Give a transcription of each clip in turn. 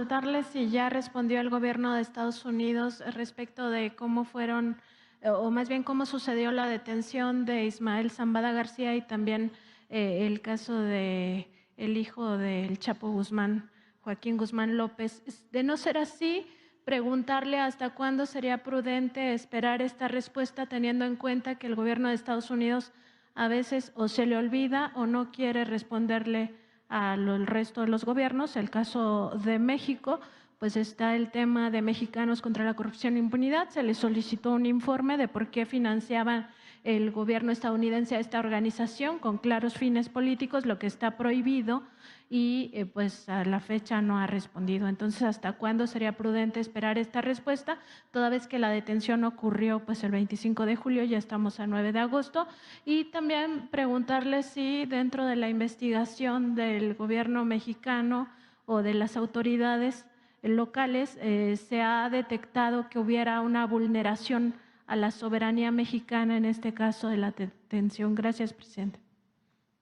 consultarle si ya respondió el gobierno de Estados Unidos respecto de cómo fueron, o más bien cómo sucedió la detención de Ismael Zambada García y también el caso de el hijo del Chapo Guzmán, Joaquín Guzmán López. De no ser así, preguntarle hasta cuándo sería prudente esperar esta respuesta, teniendo en cuenta que el gobierno de Estados Unidos a veces o se le olvida o no quiere responderle al resto de los gobiernos. El caso de México, pues está el tema de Mexicanos contra la Corrupción e Impunidad. Se le solicitó un informe de por qué financiaban el gobierno estadounidense a esta organización con claros fines políticos, lo que está prohibido, y pues a la fecha no ha respondido. Entonces, ¿hasta cuándo sería prudente esperar esta respuesta? Toda vez que la detención ocurrió pues el 25 de julio, ya estamos a 9 de agosto, y también preguntarle si dentro de la investigación del gobierno mexicano o de las autoridades locales se ha detectado que hubiera una vulneración a la soberanía mexicana en este caso de la detención. Gracias, presidente.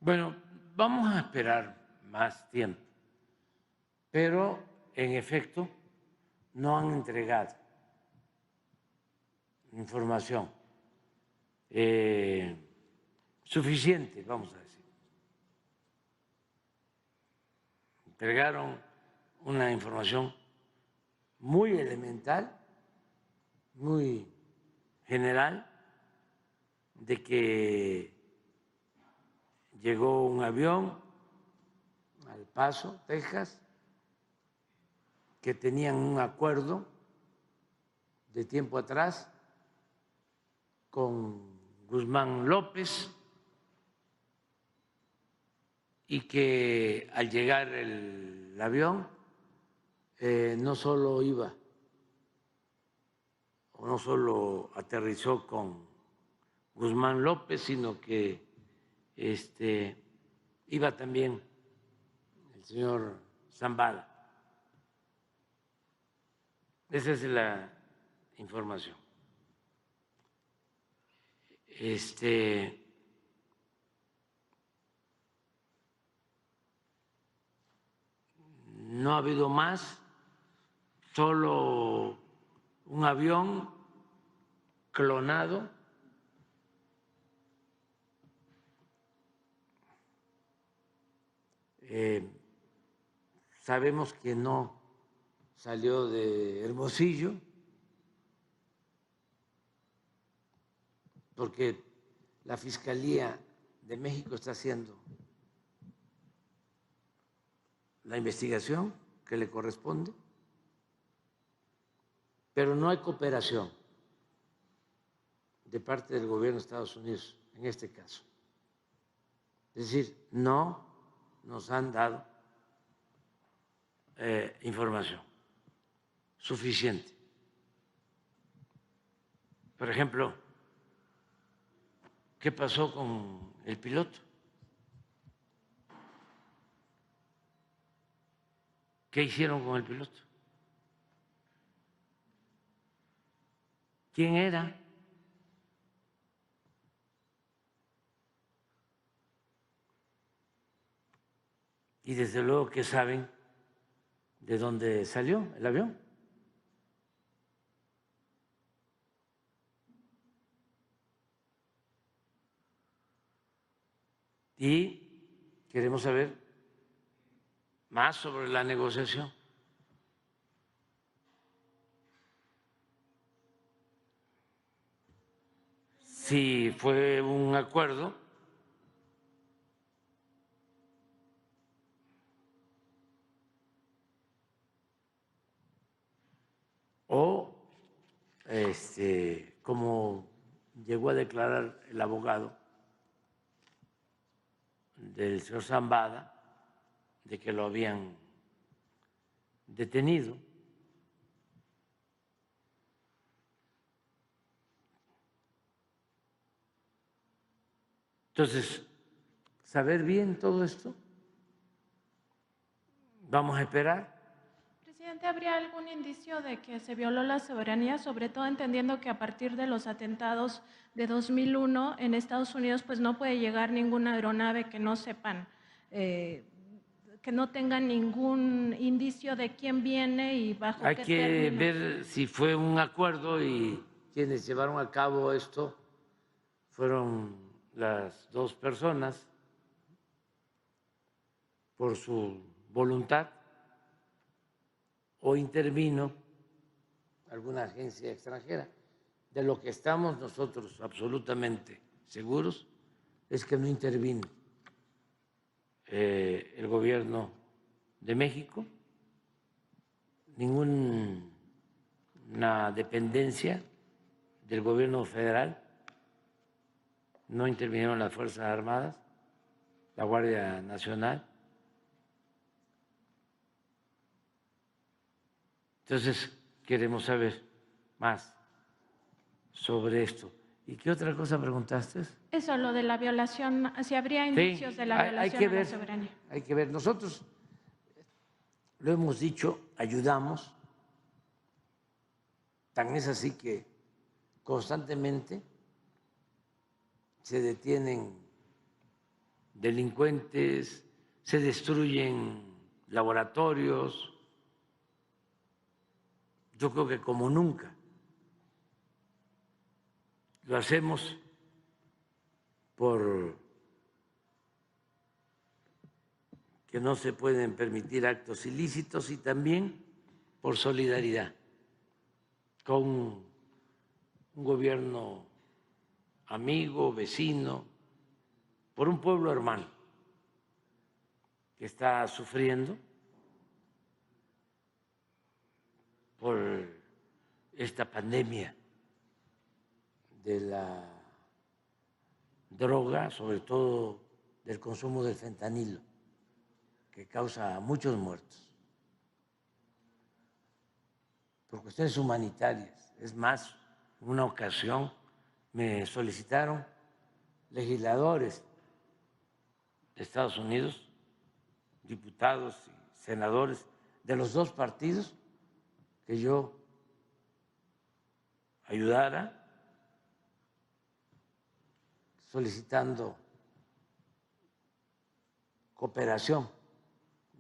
Bueno, vamos a esperar más tiempo, pero en efecto no han entregado información suficiente, vamos a decir. Entregaron una información muy elemental, muy general, de que llegó un avión al Paso, Texas, que tenían un acuerdo de tiempo atrás con Guzmán López y que al llegar el avión no solo iba o no solo aterrizó con Guzmán López, sino que iba también el señor Zambada. Esa es la información. No ha habido más, solo un avión clonado sabemos que no salió de Hermosillo, porque la Fiscalía de México está haciendo la investigación que le corresponde, pero no hay cooperación de parte del gobierno de Estados Unidos en este caso. Es decir, no nos han dado información suficiente. Por ejemplo, ¿qué pasó con el piloto? ¿Qué hicieron con el piloto? ¿Quién era? Y desde luego que saben de dónde salió el avión. Y queremos saber más sobre la negociación. Si fue un acuerdo o como llegó a declarar el abogado del señor Zambada, de que lo habían detenido. Entonces, saber bien todo esto, vamos a esperar. Presidente, ¿habría algún indicio de que se violó la soberanía, sobre todo entendiendo que a partir de los atentados de 2001 en Estados Unidos pues no puede llegar ninguna aeronave que no sepan que que no tengan ningún indicio de quién viene y bajo Hay qué que términos. ver si fue un acuerdo y quienes llevaron a cabo esto fueron las dos personas por su voluntad o intervino alguna agencia extranjera. De lo que estamos nosotros absolutamente seguros es que no intervino el gobierno de México, ninguna dependencia del gobierno federal, no intervinieron las Fuerzas Armadas, la Guardia Nacional. Entonces, queremos saber más sobre esto. ¿Y qué otra cosa preguntaste? Eso, lo de la violación, si habría indicios de la violación a la soberanía. Hay que ver. Nosotros, lo hemos dicho, ayudamos. Tan es así que constantemente se detienen delincuentes, se destruyen laboratorios. Yo creo que como nunca. Lo hacemos por que no se pueden permitir actos ilícitos y también por solidaridad con un gobierno amigo, vecino, por un pueblo hermano que está sufriendo por esta pandemia de la droga, sobre todo del consumo del fentanilo, que causa muchos muertos, por cuestiones humanitarias. Es más, en una ocasión me solicitaron legisladores de Estados Unidos, diputados y senadores de los dos partidos, que yo ayudara solicitando cooperación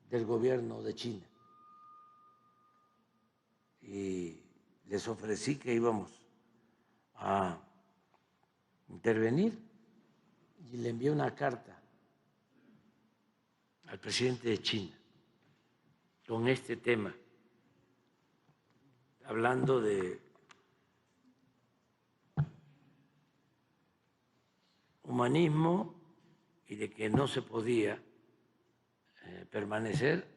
del gobierno de China. Y les ofrecí que íbamos a intervenir y le envié una carta al presidente de China con este tema, hablando de humanismo y de que no se podía permanecer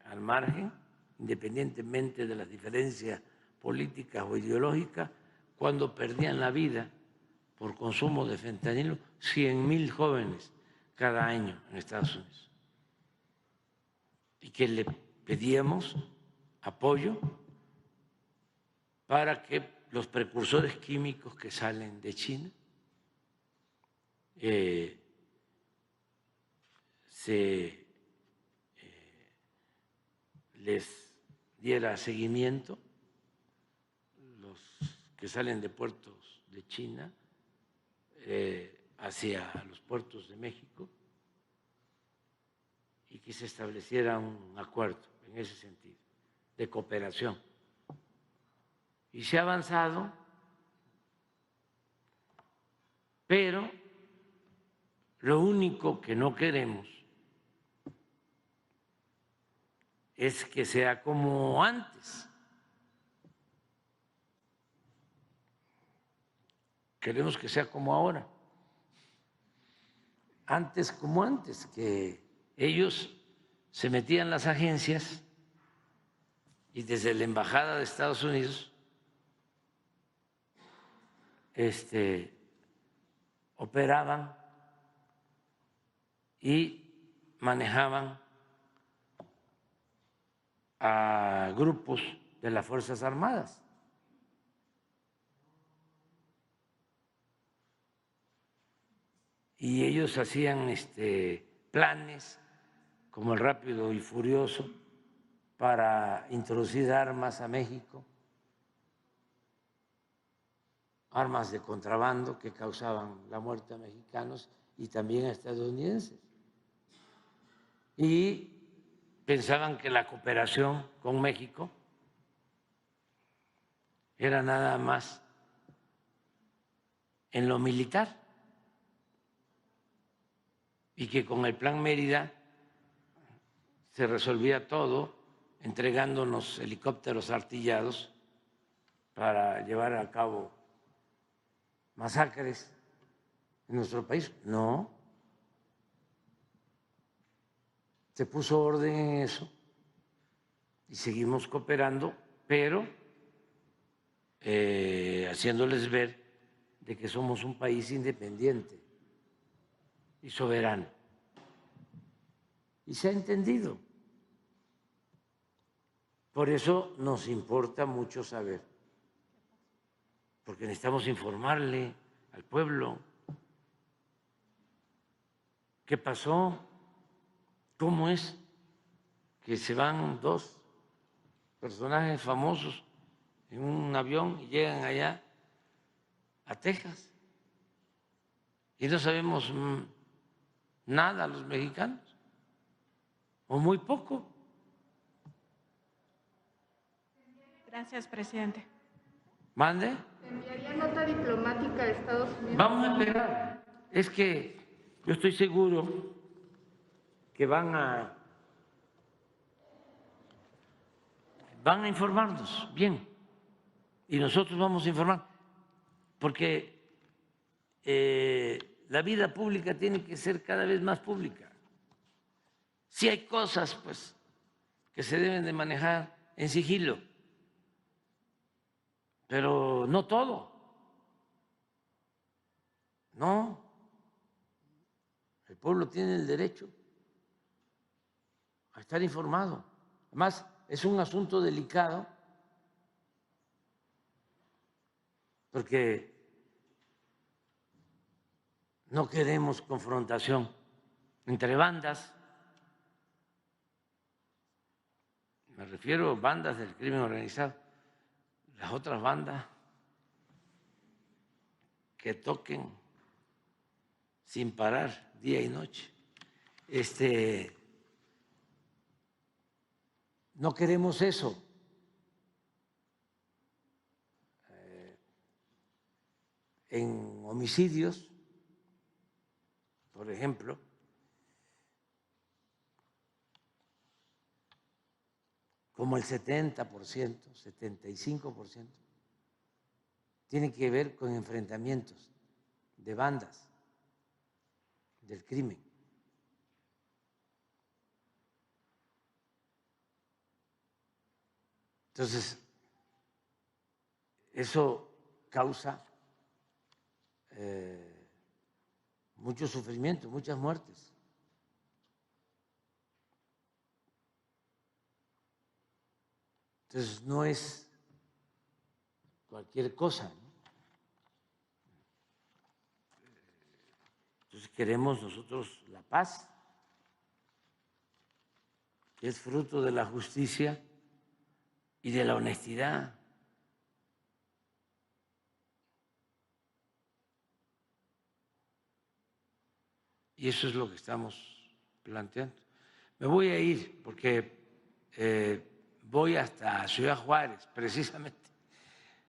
al margen, independientemente de las diferencias políticas o ideológicas, cuando perdían la vida por consumo de fentanilo 100,000 jóvenes cada año en Estados Unidos. Y que le pedíamos apoyo para que los precursores químicos que salen de China se les diera seguimiento, los que salen de puertos de China hacia los puertos de México, y que se estableciera un acuerdo en ese sentido, de cooperación. Y se ha avanzado, pero lo único que no queremos es que sea como antes. Queremos que sea como ahora. Antes como antes, que ellos se metían en las agencias y desde la Embajada de Estados Unidos operaban y manejaban a grupos de las Fuerzas Armadas. Y ellos hacían planes como el Rápido y Furioso para introducir armas a México, armas de contrabando que causaban la muerte a mexicanos y también a estadounidenses. y pensaban que la cooperación con México era nada más en lo militar y que con el Plan Mérida se resolvía todo entregándonos helicópteros artillados para llevar a cabo masacres en nuestro país. No. Se puso orden en eso y seguimos cooperando, pero haciéndoles ver de que somos un país independiente y soberano. Y se ha entendido. Por eso nos importa mucho saber, porque necesitamos informarle al pueblo qué pasó, cómo es que se van dos personajes famosos en un avión y llegan allá a Texas y no sabemos nada los mexicanos, o muy poco. Gracias, presidente. ¿Mande? ¿Enviaría nota diplomática a Estados Unidos? Vamos a esperar. Es que yo estoy seguro que van a informarnos bien y nosotros vamos a informar, porque la vida pública tiene que ser cada vez más pública. Sí hay cosas, pues, que se deben de manejar en sigilo, pero no todo. No, el pueblo tiene el derecho a estar informado. Además, es un asunto delicado porque no queremos confrontación entre bandas. Me refiero a bandas del crimen organizado. Las otras bandas que toquen sin parar día y noche. No queremos eso. En homicidios, por ejemplo, como el 70%, 75%, tiene que ver con enfrentamientos de bandas del crimen. Entonces, eso causa mucho sufrimiento, muchas muertes. Entonces, no es cualquier cosa, ¿no? Entonces, queremos nosotros la paz, que es fruto de la justicia y de la honestidad. Y eso es lo que estamos planteando. Me voy a ir porque voy hasta Ciudad Juárez, precisamente,